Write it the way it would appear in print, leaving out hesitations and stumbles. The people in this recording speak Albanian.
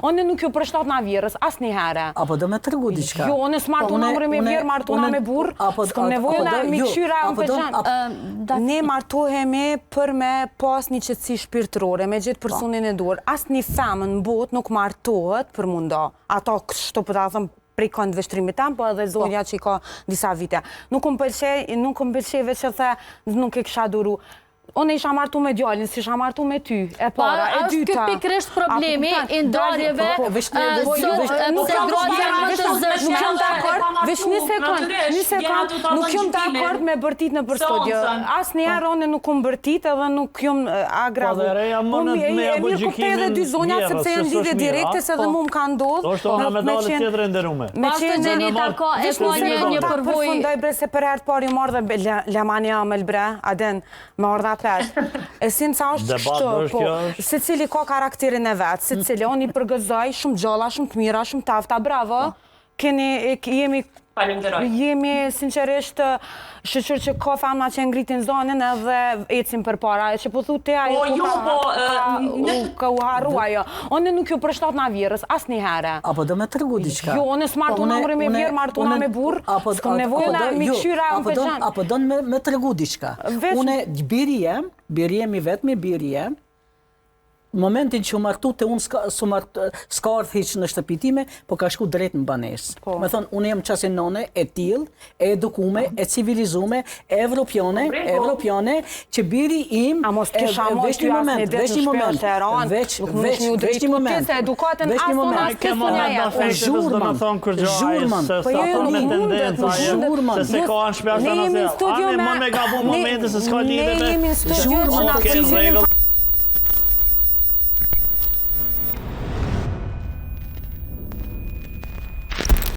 Unë nuk ju përshtat na vjerës, as një herë. Apo do me tregu diçka. Jo, unë s'martuna me vjerë, martuna me burë, s'kom nevojë me këshyra unë përgjan. Ne martohemi për me pas një qëtësi shpirtërore, me gjithë personin e duar. As një femën në botë nuk martohet për munda. Ato kështu për ta thëmë prej kënd vështrimit tam, po edhe zonja që i ka disa vite. Nuk më pëlqej veç që the nuk e kisha duru. Unë isha martu me djallin, si isha martu me ty, e para, e dyta. Është pikërisht problemi i ndarjeve Veç një sekund, nuk jam dakord me bërtit në për studio. As njerë unë nuk jam bërtit edhe nuk jam agravu. E mirë kuptej edhe dy zonjat, sepse janë lidhje direkte, se dhe mu më ka ndodhë. Oshtë ona me dalë tjetër e nderume. Pastë Gjenita ka e ka një përvoj. Përfundoj bre se për herë pari marrë dhe lemani amel bre, aden, me ardha e si nësa është kështu, po, se cili ka karakterin e vetë, se cili, unë i përgëzoj, shumë gjalla, shumë të mira, shumë tafta, bravo, jemi sinqerisht shëqër që ka femna që ngritin zonën edhe ecim për para, e që po thu te ajo ka u harrua jo. Unë nuk ju përshtat na vjerës, as një herë. Apo do me tregu diçka. Jo, unë s'martuna me vjerë, martuna me burë, s'kom nevojë me këshyra unë përgjan. Apo do me tregu diçka. Une biri jem i vetë me biri jem, momentin që u martu të unë s'ka ardhë hiqë në shtëpi time, po ka shku drejt në banesë. Me thonë, unë jem qasin none e tilë, e edukume, e civilizume, e evropiane, që biri im... A mos kisha mos ty asë një ditë në shpjën të eranë, nuk më shmi u drejtu këse edukatën asë tonë asë kësë në jetë. Zhurman. Ne jemi në studio me...